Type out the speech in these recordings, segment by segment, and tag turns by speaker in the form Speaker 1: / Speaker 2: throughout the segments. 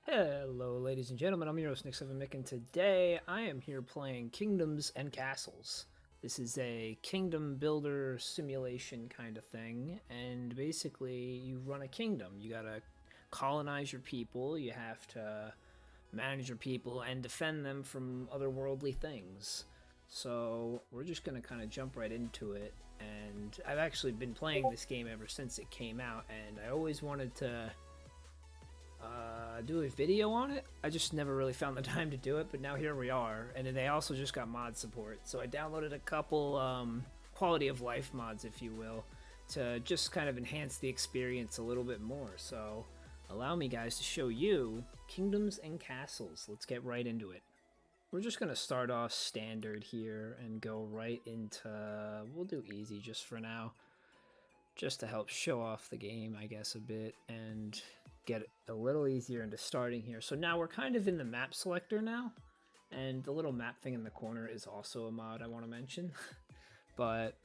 Speaker 1: Hello, ladies and gentlemen. I'm your host, Nick7Mick, and today I am here playing Kingdoms and Castles. This is a kingdom builder simulation kind of thing, and basically, you run a kingdom. You gotta colonize your people, you have to manage your people, and defend them from otherworldly things. So, we're just gonna kind of jump right into it, and I've actually been playing this game ever since it came out, and I always wanted to do a video on it. I just never really found the time to do it, but now here we are. And then they also just got mod support, so I downloaded a couple quality of life mods, if you will, to just kind of enhance the experience a little bit more. So allow me, guys, to show you Kingdoms and Castles. Let's get right into it. We're just gonna start off standard here and go right into, we'll do easy just for now, just to help show off the game, I guess, a bit, and get it a little easier into starting here. So now we're kind of in the map selector now, and the little map thing in the corner is also a mod I want to mention. But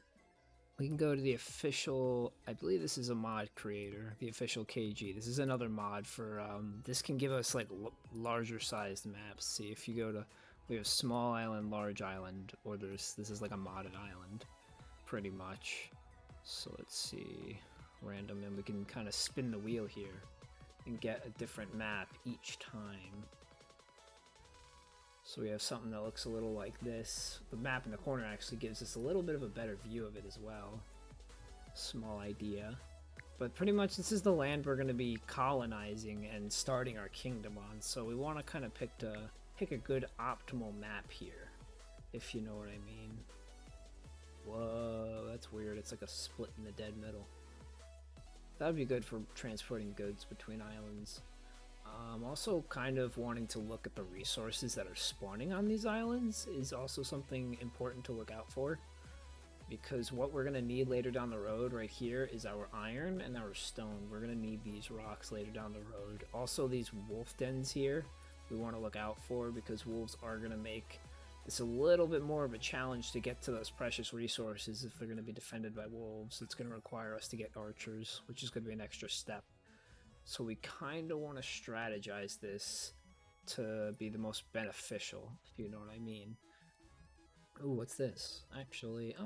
Speaker 1: we can go to the official, I believe this is a mod creator, the official KG. This is another mod for, this can give us like larger sized maps. See, if you go to, we have small island, large island, or this is like a modded island, pretty much. So let's see, random, and we can kind of spin the wheel here and get a different map each time. So we have something that looks a little like this. The map in the corner actually gives us a little bit of a better view of it as well. Small idea. But pretty much this is the land we're going to be colonizing and starting our kingdom on. So we want to kind of pick a good optimal map here, if you know what I mean. Whoa, that's weird. It's like a split in the dead middle. That would be good for transporting goods between islands. Also, kind of wanting to look at the resources that are spawning on these islands is also something important to look out for. Because what we're going to need later down the road right here is our iron and our stone. We're going to need these rocks later down the road. Also, these wolf dens here we want to look out for, because wolves are going to make it's a little bit more of a challenge to get to those precious resources if they're going to be defended by wolves. It's going to require us to get archers, which is going to be an extra step. So we kind of want to strategize this to be the most beneficial, if you know what I mean. Ooh, what's this? Actually,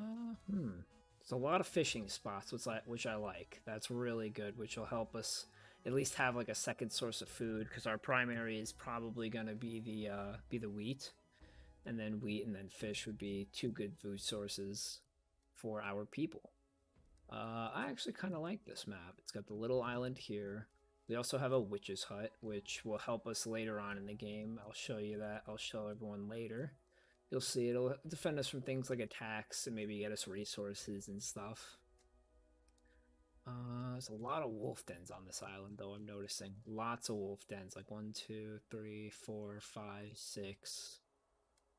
Speaker 1: it's a lot of fishing spots, which I like. That's really good, which will help us at least have like a second source of food, because our primary is probably going to be the wheat. And then wheat and then fish would be two good food sources for our people. I actually kind of like this map. It's got the little island here. We also have a witch's hut, which will help us later on in the game. I'll show you that. I'll show everyone later. You'll see it'll defend us from things like attacks and maybe get us resources and stuff. There's a lot of wolf dens on this island, though, I'm noticing. Lots of wolf dens, like 1, 2, 3, 4, 5, 6.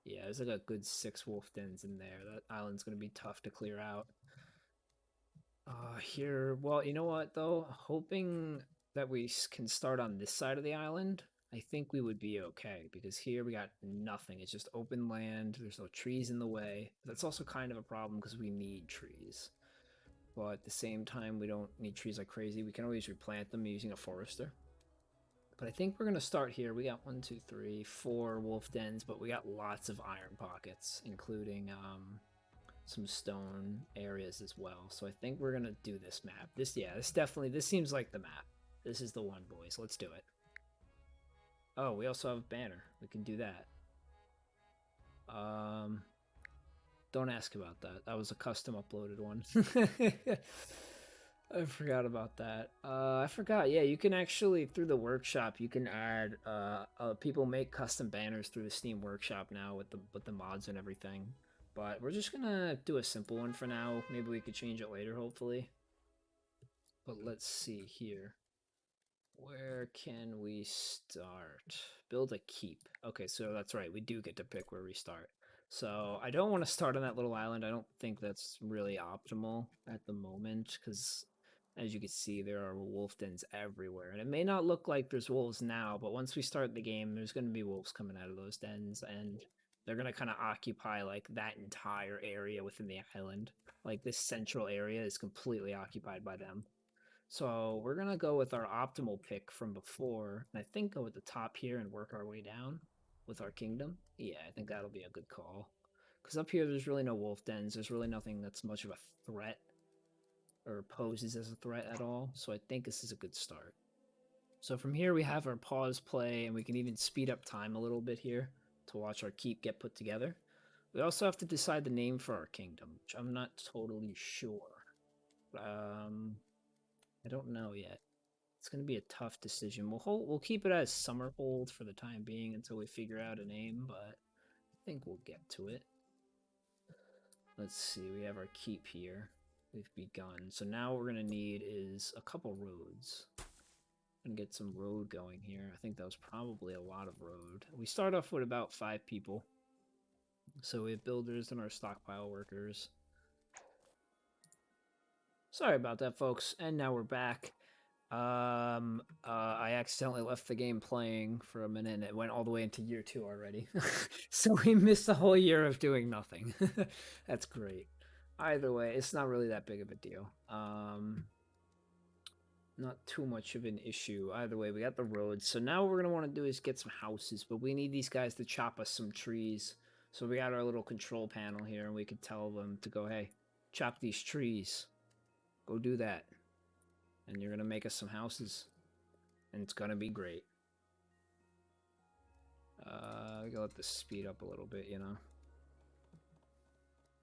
Speaker 1: Yeah, there's like a good 6 wolf dens in there. That island's gonna be tough to clear out. Here, well, you know what though? Hoping that we can start on this side of the island, I think we would be okay, because here we got nothing. It's just open land. There's no trees in the way. That's also kind of a problem because we need trees. But at the same time, we don't need trees like crazy. We can always replant them using a forester. But I think we're going to start here. We got 1, 2, 3, 4 wolf dens, but we got lots of iron pockets, including some stone areas as well. So I think we're going to do this map. This seems like the map. This is the one, boys. Let's do it. Oh, we also have a banner. We can do that. Don't ask about that. That was a custom uploaded one. I forgot about that. I forgot. Yeah, you can actually, through the workshop, you can add. People make custom banners through the Steam Workshop now with the mods and everything. But we're just gonna do a simple one for now. Maybe we could change it later, hopefully. But let's see here. Where can we start? Build a keep. Okay, so that's right. We do get to pick where we start. So I don't want to start on that little island. I don't think that's really optimal at the moment, because as you can see, there are wolf dens everywhere. And it may not look like there's wolves now, but once we start the game, there's going to be wolves coming out of those dens, and they're going to kind of occupy like that entire area within the island. Like this central area is completely occupied by them. So we're gonna go with our optimal pick from before, and I think go at the top here and work our way down with our kingdom. Yeah, I think that'll be a good call. Because up here, there's really no wolf dens. There's really nothing that's much of a threat or poses as a threat at all. So I think this is a good start. So from here, we have our pause play, and we can even speed up time a little bit here to watch our keep get put together. We also have to decide the name for our kingdom, which I'm not totally sure. I don't know yet. It's going to be a tough decision. We'll keep it as Summerhold for the time being until we figure out a name, but I think we'll get to it. Let's see, we have our keep here. We've begun. So now what we're going to need is a couple roads. And get some road going here. I think that was probably a lot of road. We start off with about 5 people. So we have builders and our stockpile workers. Sorry about that, folks. And now we're back. I accidentally left the game playing for a minute and it went all the way into year 2 already. So we missed a whole year of doing nothing. That's great. Either way, it's not really that big of a deal. Not too much of an issue. Either way, we got the roads. So now what we're going to want to do is get some houses, but we need these guys to chop us some trees. So we got our little control panel here, and we could tell them to go, hey, chop these trees. Go do that. And you're going to make us some houses. And it's going to be great. We gotta let this speed up a little bit, you know.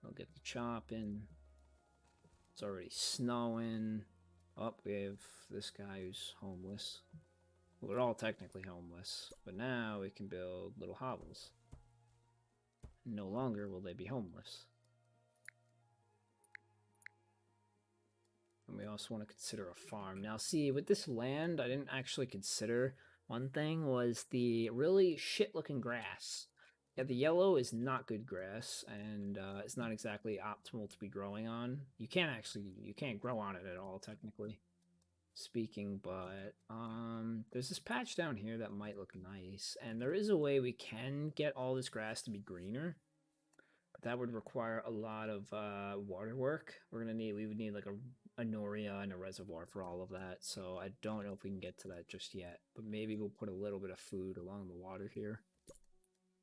Speaker 1: I'll get the chopping. It's already snowing. Oh, we have this guy who's homeless. Well, we're all technically homeless, but now we can build little hovels. No longer will they be homeless. And we also want to consider a farm. Now, see, with this land, I didn't actually consider. One thing was the really shit-looking grass. Yeah, the yellow is not good grass, and it's not exactly optimal to be growing on. You can't grow on it at all, technically speaking, but there's this patch down here that might look nice, and there is a way we can get all this grass to be greener, but that would require a lot of water work. We would need like a noria and a reservoir for all of that, so I don't know if we can get to that just yet, but maybe we'll put a little bit of food along the water here.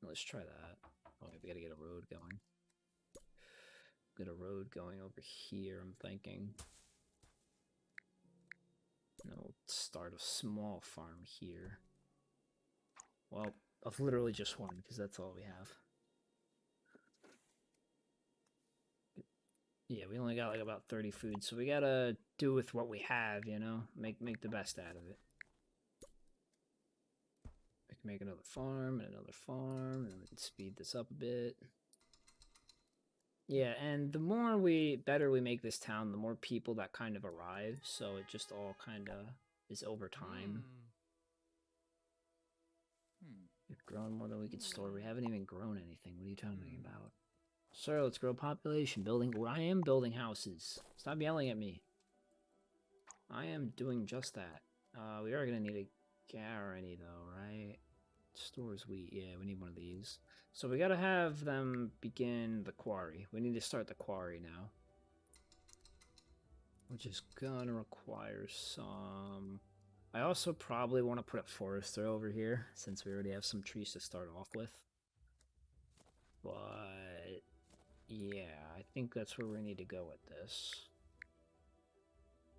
Speaker 1: Let's try that. Oh, we gotta get a road going. Get a road going over here, I'm thinking. And we'll start a small farm here. Well, of literally just one, because that's all we have. Yeah, we only got like about 30 food, so we gotta do with what we have, you know? Make the best out of it. We can make another farm, and then we can speed this up a bit. Yeah, and the better we make this town, the more people that kind of arrive, so it just all kind of is over time. We've grown more than we could store. We haven't even grown anything. What are you talking about? Sir, let's grow population. I am building houses. Stop yelling at me. I am doing just that. We are going to need a guarantee, though, right? Stores wheat. Yeah, we need one of these. So we got to have them begin the quarry. We need to start the quarry now. Which is going to require some... I also probably want to put a forester over here, since we already have some trees to start off with. But... yeah, I think that's where we need to go with this.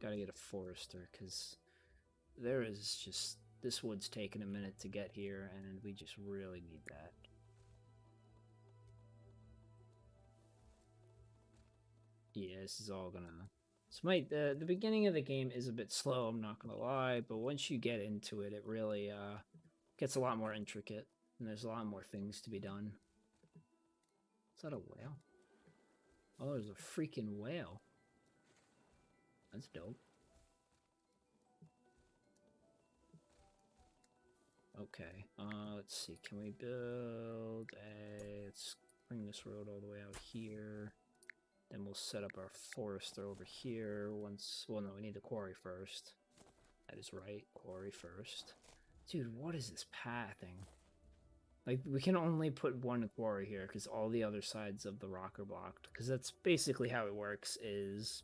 Speaker 1: Gotta get a forester, because there is just... this wood's taking a minute to get here, and we just really need that. Yeah, this is all gonna... the beginning of the game is a bit slow, I'm not gonna lie, but once you get into it, it really gets a lot more intricate, and there's a lot more things to be done. Is that a whale? Oh, there's a freaking whale. That's dope. Okay, let's see, can we build a... let's bring this road all the way out here. Then we'll set up our forester over here once... well, no, we need the quarry first. That is right, quarry first. Dude, what is this pathing? Like, we can only put one quarry here because all the other sides of the rock are blocked. Because that's basically how it works, is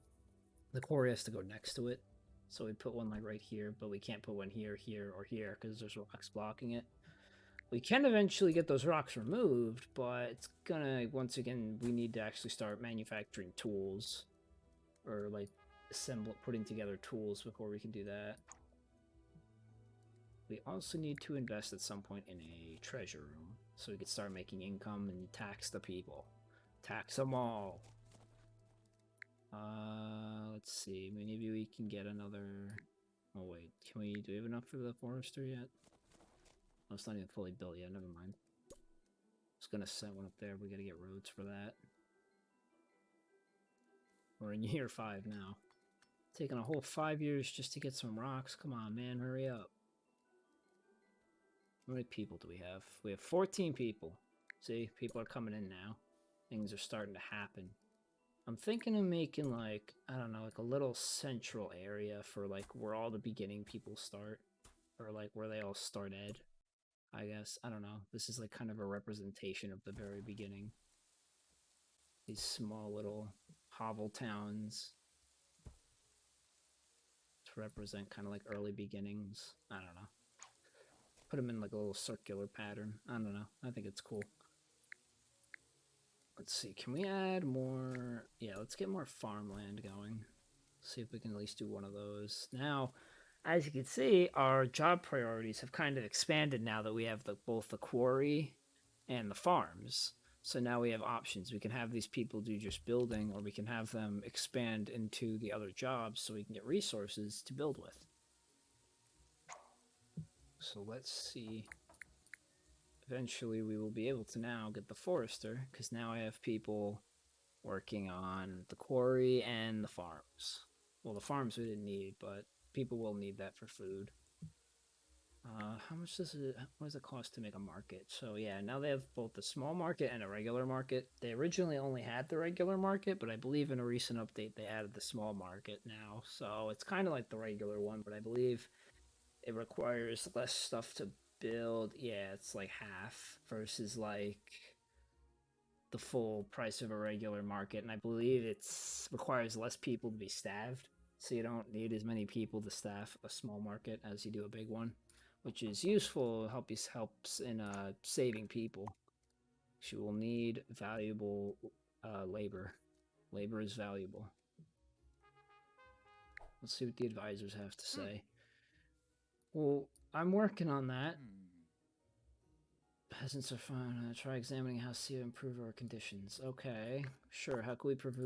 Speaker 1: the quarry has to go next to it. So we put one like right here, but we can't put one here, here, or here because there's rocks blocking it. We can eventually get those rocks removed, but it's gonna, once again, we need to actually start manufacturing tools. Or like putting together tools before we can do that. We also need to invest at some point in a treasure room so we can start making income and tax the people. Tax them all. Let's see. Maybe we can get another. Oh wait, do we have enough for the forester yet? Oh, it's not even fully built yet. Never mind. I was gonna set one up there. We gotta get roads for that. We're in year 5 now. Taking a whole 5 years just to get some rocks. Come on, man, hurry up. How many people do we have? We have 14 people. See, people are coming in now. Things are starting to happen. I'm thinking of making like, I don't know, like a little central area for like where all the beginning people start. Or like where they all started, I guess. I don't know. This is like kind of a representation of the very beginning. These small little hovel towns to represent kind of like early beginnings. I don't know. Put them in like a little circular pattern. I don't know. I think it's cool. Let's see. Can we add more? Yeah, let's get more farmland going. See if we can at least do one of those. Now, as you can see, our job priorities have kind of expanded now that we have both the quarry and the farms. So now we have options. We can have these people do just building, or we can have them expand into the other jobs so we can get resources to build with. So let's see. Eventually we will be able to now get the forester, because now I have people working on the quarry and the farms. Well, the farms we didn't need, but people will need that for food. How much does it, what does it cost to make a market? So yeah, now they have both the small market and a regular market. They originally only had the regular market, but I believe in a recent update they added the small market now. So it's kind of like the regular one, but I believe it requires less stuff to build. Yeah, it's like half versus like the full price of a regular market, and I believe it's requires less people to be staffed, so you don't need as many people to staff a small market as you do a big one, which is useful. Helps in saving people. You will need valuable labor. Labor is valuable. Let's see what the advisors have to say. Well, I'm working on that. Peasants are fine. Try examining how to improve our conditions. Okay, sure. How can we prove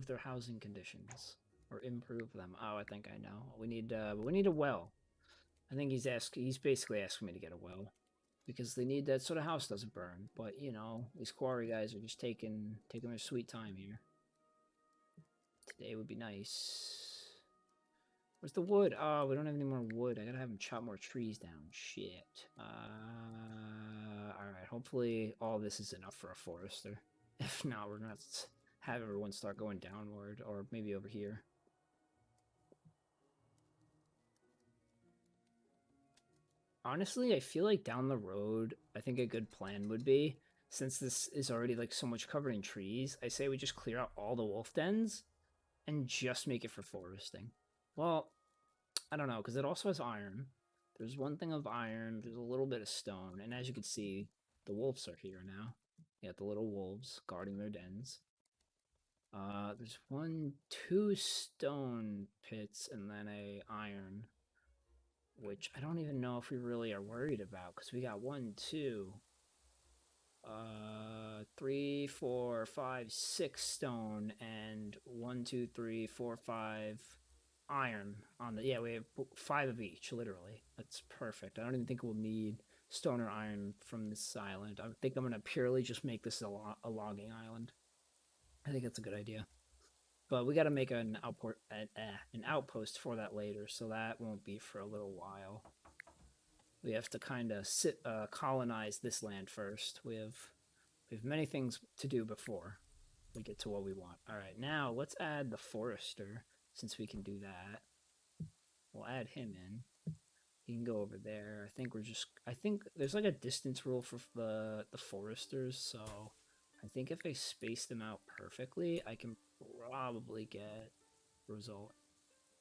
Speaker 1: their housing conditions or improve them? Oh, I think I know. We need a well. I think he's basically asking me to get a well because they need that so the house doesn't burn. But you know, these quarry guys are just taking their sweet time here. Today would be nice. Where's the wood? Oh, we don't have any more wood. I gotta have him chop more trees down. Shit. Alright, hopefully all this is enough for a forester. If not, we're gonna have to have everyone start going downward, or maybe over here. Honestly, I feel like down the road, I think a good plan would be, since this is already like so much covered in trees, I say we just clear out all the wolf dens and just make it for foresting. Well, I don't know, because it also has iron. There's one thing of iron, there's a little bit of stone, and as you can see, the wolves are here now. You got the little wolves guarding their dens. There's 2 stone pits and then a iron, which I don't even know if we really are worried about, because we got 1, 2, 3, 4, 5, 6 stone, and 1, 2, 3, 4, 5 iron on the, yeah, we have 5 of each, literally. That's perfect. I don't even think we'll need stone or iron from this island. I think I'm gonna purely just make this a logging island. I think that's a good idea. But we got to make an outpost for that later, so that won't be for a little while. We have to kind of colonize this land first. We have many things to do before we get to what we want. All right, now let's add the forester, since we can do that. We'll add him in. He can go over there. I think there's like a distance rule for the foresters, so I think if I space them out perfectly, I can probably get a result.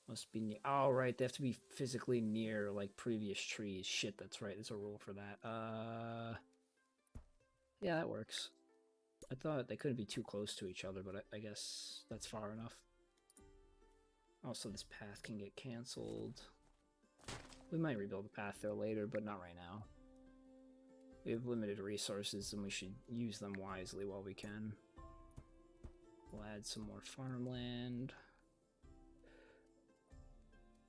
Speaker 1: Must be near. Oh, right. They have to be physically near, like, previous trees. Shit, that's right. There's a rule for that. Yeah, that works. I thought they couldn't be too close to each other, but I guess that's far enough. Also, this path can get canceled. We might rebuild the path there later, but not right now. We have limited resources, and we should use them wisely while we can. We'll add some more farmland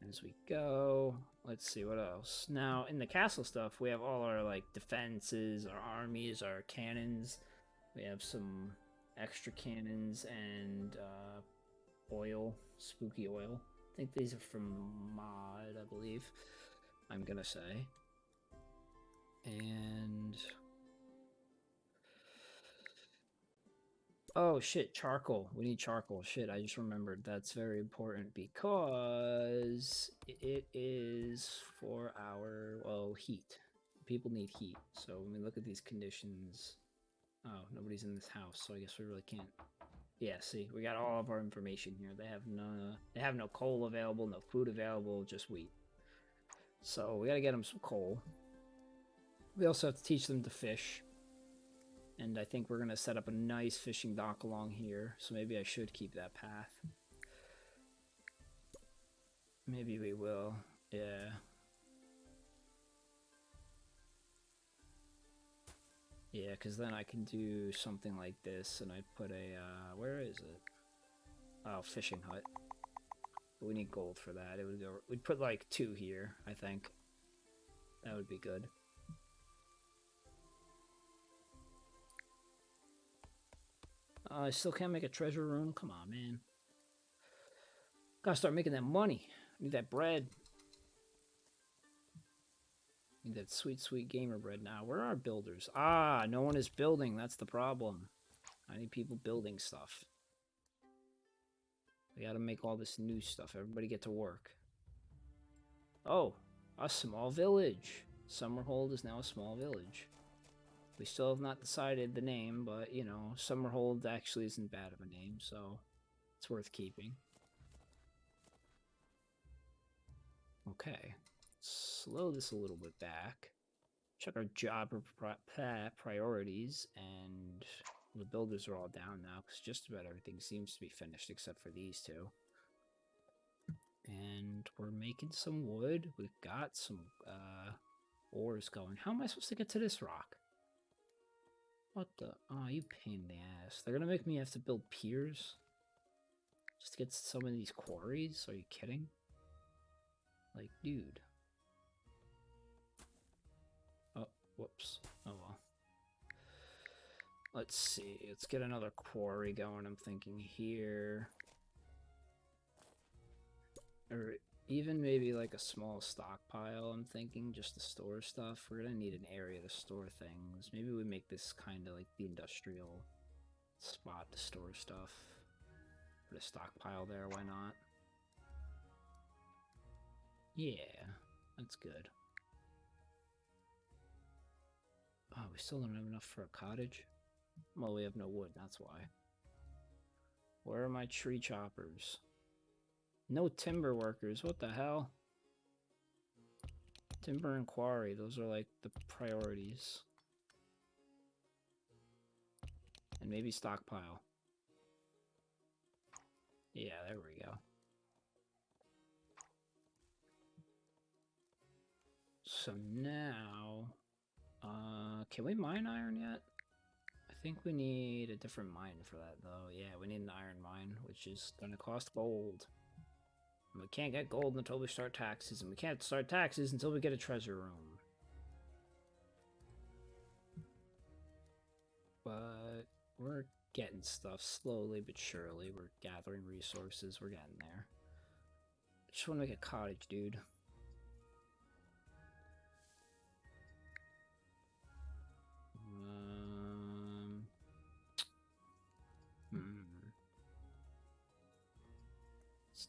Speaker 1: as we go. Let's see, what else? Now, in the castle stuff, we have all our, like, defenses, our armies, our cannons. We have some extra cannons and oil, spooky oil. I think these are from mod, I believe. I'm gonna say. And oh shit, charcoal. We need charcoal. Shit, I just remembered. That's very important because it is for our, well, heat. People need heat. So when we look at these conditions, oh, nobody's in this house, so I guess we really can't. Yeah, see, we got all of our information here. They have no coal available, no food available, just wheat. So we gotta get them some coal. We also have to teach them to fish. And I think we're gonna set up a nice fishing dock along here, so maybe I should keep that path. Maybe we will, yeah. Yeah, because then I can do something like this, and I'd put a, where is it? Oh, fishing hut. But we need gold for that. It would go, we'd put like 2 here, I think. That would be good. I still can't make a treasure room? Come on, man. Gotta start making that money. I need that bread. I need that sweet, sweet gamer bread now. Where are builders? Ah, no one is building. That's the problem. I need people building stuff. We gotta make all this new stuff. Everybody get to work. Oh, a small village. Summerhold is now a small village. We still have not decided the name, but, you know, Summerhold actually isn't bad of a name, so it's worth keeping. Okay. Slow this a little bit back. Check our job priorities, and the builders are all down now, because just about everything seems to be finished except for these 2. And we're making some wood. We've got some ores going. How am I supposed to get to this rock? What the? Oh, you pain in the ass. They're gonna make me have to build piers just to get to some of these quarries? Are you kidding? Like, dude. Oh, whoops. Oh well. Let's see. Let's get another quarry going. I'm thinking here. Or even maybe like a small stockpile, I'm thinking, just to store stuff. We're gonna need an area to store things. Maybe we make this kind of like the industrial spot to store stuff. Put a stockpile there, why not? Yeah, that's good. Oh, we still don't have enough for a cottage? Well, we have no wood, that's why. Where are my tree choppers? No timber workers, what the hell? Timber and quarry, those are like the priorities. And maybe stockpile. Yeah, there we go. So now, can we mine iron yet? I think we need a different mine for that though. Yeah, we need an iron mine, which is gonna cost gold. And we can't get gold until we start taxes, and we can't start taxes until we get a treasure room. But we're getting stuff slowly but surely. We're gathering resources. We're getting there. I just want to make a cottage, dude.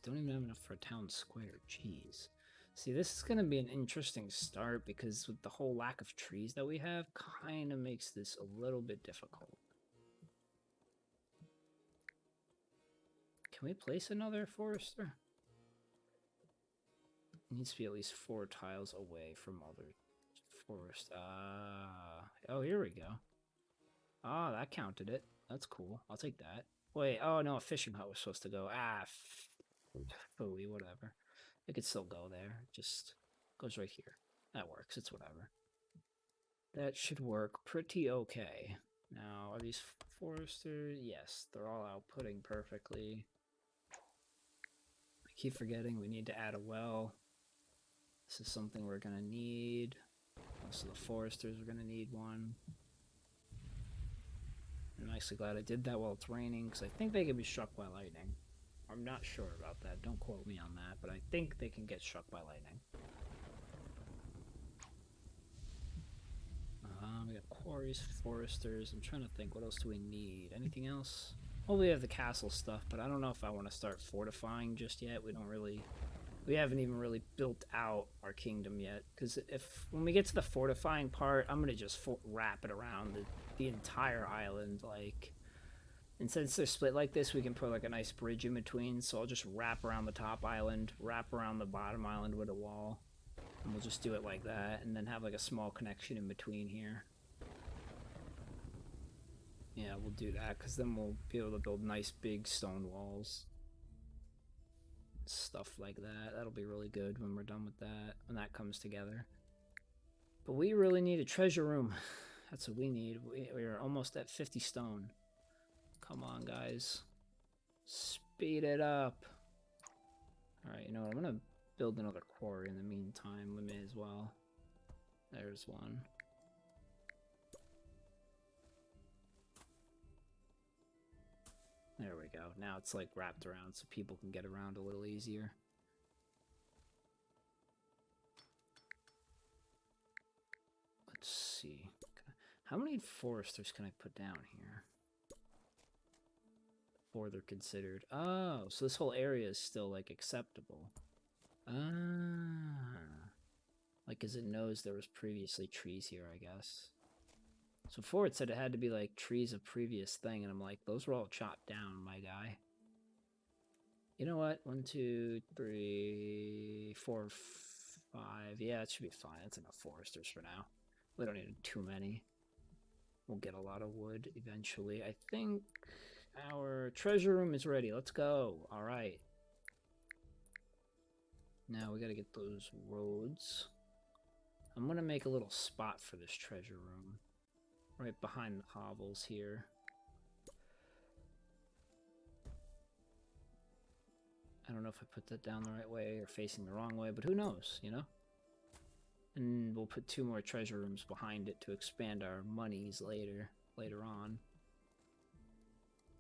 Speaker 1: Don't even have enough for a town square. Jeez. See, this is going to be an interesting start because with the whole lack of trees that we have, kind of makes this a little bit difficult. Can we place another forester? It needs to be at least 4 tiles away from other forest. Oh, here we go. Ah, that counted it. That's cool. I'll take that. Wait, oh no, a fishing hut was supposed to go. Phooey, whatever. It could still go there. Just goes right here. That works. It's whatever. That should work pretty okay. Now, are these foresters? Yes, they're all outputting perfectly. I keep forgetting we need to add a well. This is something we're gonna need. Also, the foresters are gonna need one. I'm actually glad I did that while it's raining, because I think they can be struck by lightning. I'm not sure about that. Don't quote me on that, but I think they can get struck by lightning. We got quarries, foresters. I'm trying to think, what else do we need? Anything else? Well, we have the castle stuff, but I don't know if I want to start fortifying just yet. We haven't even really built out our kingdom yet. Because when we get to the fortifying part, I'm going to just wrap it around the entire island, like... And since they're split like this, we can put like a nice bridge in between. So I'll just wrap around the top island, wrap around the bottom island with a wall. And we'll just do it like that, and then have like a small connection in between here. Yeah, we'll do that, because then we'll be able to build nice big stone walls. Stuff like that. That'll be really good when we're done with that, when that comes together. But we really need a treasure room. That's what we need. We are almost at 50 stone. Come on, guys. Speed it up. Alright, you know what? I'm going to build another quarry in the meantime. We may as well. There's one. There we go. Now it's like wrapped around so people can get around a little easier. Let's see. How many foresters can I put down here? 4 they're considered. Oh, so this whole area is still like acceptable. Like, because it knows there was previously trees here, I guess. So before it said it had to be like trees of previous thing, and I'm like, those were all chopped down, my guy. You know what? 1, 2, 3, 4, 5. Yeah, it should be fine. That's enough foresters for now. We don't need too many. We'll get a lot of wood eventually. I think our treasure room is ready. Let's go. All right. Now we got to get those roads. I'm going to make a little spot for this treasure room. Right behind the hovels here. I don't know if I put that down the right way or facing the wrong way, but who knows, you know? And we'll put 2 more treasure rooms behind it to expand our monies later on.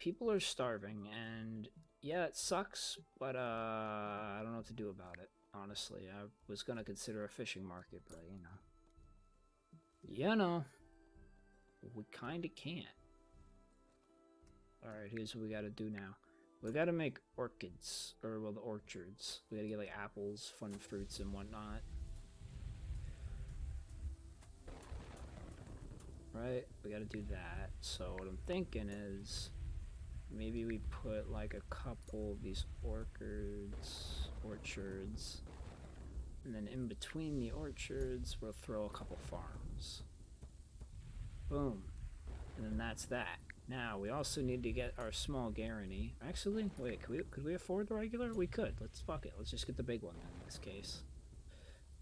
Speaker 1: People are starving, and yeah, it sucks, but I don't know what to do about it, honestly. I was gonna consider a fishing market, but you know, we kinda can't. Alright, here's what we gotta do now. We gotta make orchids, or well, the orchards. We gotta get like apples, fun fruits, and whatnot. Right? We gotta do that. So what I'm thinking is maybe we put like a couple of these orchards, and then in between the orchards we'll throw a couple farms. Boom. And then that's that. Now we also need to get our small guarantee. Actually, wait, could we afford the regular? We could. Let's fuck it. Let's just get the big one then in this case.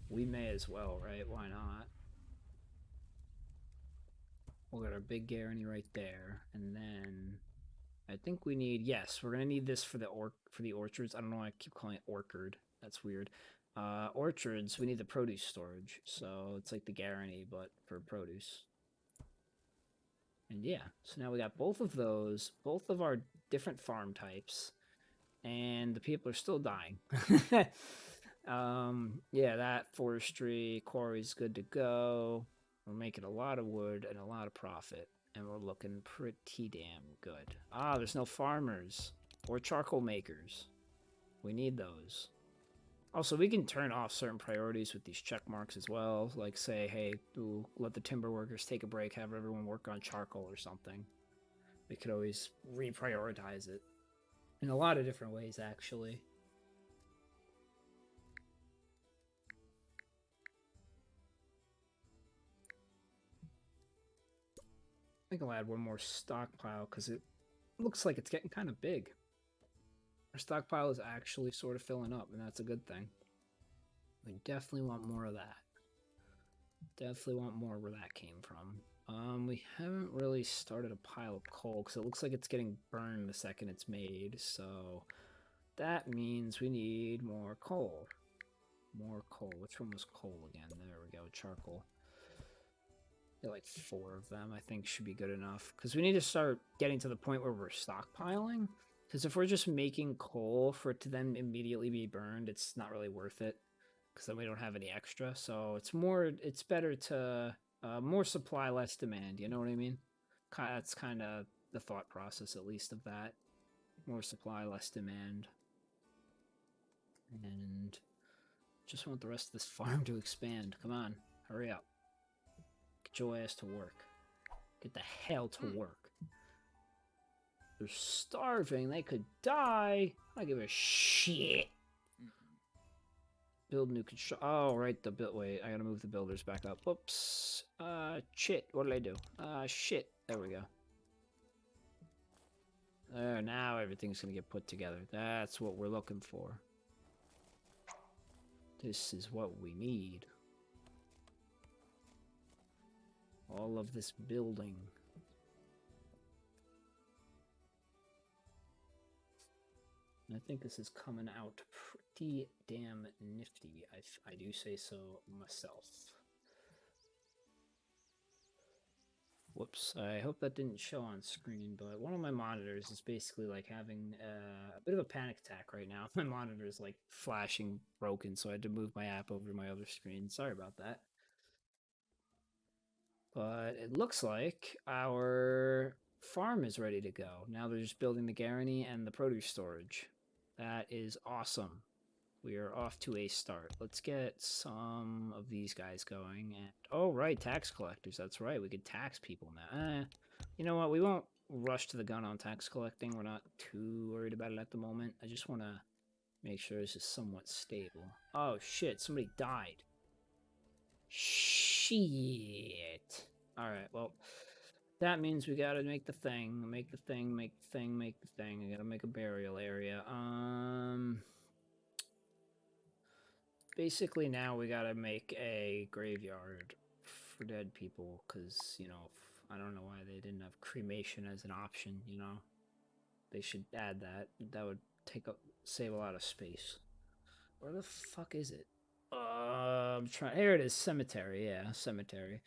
Speaker 1: We may as well, right? Why not? We'll get our big guarantee right there, and then I think we need, yes, we're gonna need this for the orchards. I don't know why I keep calling it orchard. That's weird. Orchards, we need the produce storage, so it's like the guarantee, but for produce. And yeah, so now we got both of those, both of our different farm types, and the people are still dying. Yeah, that forestry quarry's good to go. We're making a lot of wood and a lot of profit, and we're looking pretty damn good. Ah, there's no farmers or charcoal makers. We need those. Also, we can turn off certain priorities with these check marks as well. Like say, hey, we'll let the timber workers take a break, have everyone work on charcoal or something. We could always reprioritize it in a lot of different ways, actually. think I'll add one more stockpile because it looks like it's getting kind of big. Our stockpile is actually sort of filling up, and that's a good thing. We definitely want more of that. Definitely want more where that came from. We haven't really started a pile of coal because it looks like it's getting burned the second it's made, so that means we need more coal. More coal. Which one was coal again? There we go, charcoal. Get like 4 of them, I think should be good enough. Because we need to start getting to the point where we're stockpiling. Because if we're just making coal for it to then immediately be burned, it's not really worth it. Because then we don't have any extra. So it's better to more supply, less demand. You know what I mean? That's kind of the thought process, at least, of that. More supply, less demand. And just want the rest of this farm to expand. Come on, hurry up. Get your ass to work. Get the hell to work. They're starving. They could die. I don't give a shit. Build new construction. Oh, right. The build. Wait, I gotta move the builders back up. Whoops. Shit. What did I do? Shit. There we go. There. Now everything's gonna get put together. That's what we're looking for. This is what we need. All of this building. I think this is coming out pretty damn nifty. I do say so myself. Whoops, I hope that didn't show on screen, but one of my monitors is basically like having a bit of a panic attack right now. My monitor is like flashing broken, so I had to move my app over to my other screen. Sorry about that. But it looks like our farm is ready to go. Now they're just building the Guarany and the produce storage. That is awesome. We are off to a start. Let's get some of these guys going. And oh, right, tax collectors. That's right. We could tax people now. You know what? We won't rush to the gun on tax collecting. We're not too worried about it at the moment. I just want to make sure this is somewhat stable. Oh, shit. Somebody died. Shit. Alright, well, that means we gotta make the thing. Make the thing, make the thing, make the thing. I gotta make a burial area. Basically now we gotta make a graveyard for dead people, because, you know, I don't know why they didn't have cremation as an option, you know? They should add that. That would save a lot of space. Where the fuck is it? I'm trying. Here it is, cemetery. Yeah, cemetery.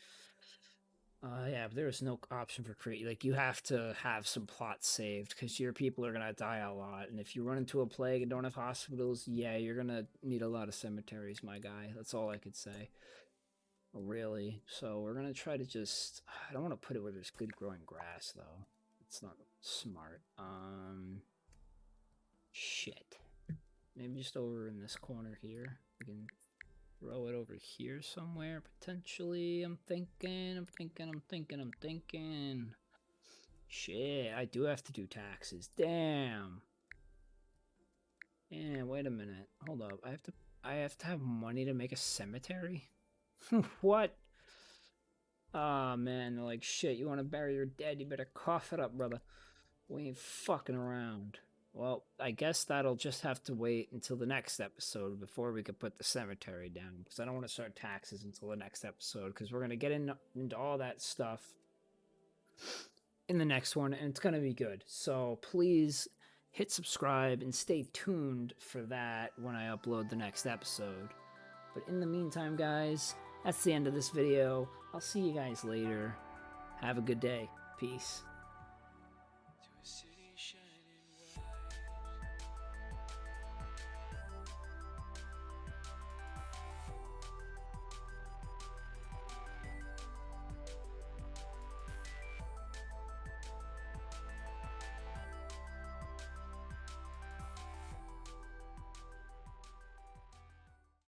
Speaker 1: Yeah, but there's no option for create. Like, you have to have some plots saved because your people are gonna die a lot, and if you run into a plague and don't have hospitals, yeah, you're gonna need a lot of cemeteries, my guy. That's all I could say. Really. So we're gonna try to just. I don't want to put it where there's good growing grass though. It's not smart. Shit. Maybe just over in this corner here. We can throw it over here somewhere, potentially. I'm thinking. Shit, I do have to do taxes. Damn. Yeah, wait a minute. Hold up. I have to have money to make a cemetery? What? Aw, man. They're like, shit, you want to bury your dead? You better cough it up, brother. We ain't fucking around. Well, I guess that'll just have to wait until the next episode before we could put the cemetery down, because I don't want to start taxes until the next episode, because we're going to get into all that stuff in the next one, and it's going to be good. So please hit subscribe and stay tuned for that when I upload the next episode. But in the meantime, guys, that's the end of this video. I'll see you guys later. Have a good day. Peace.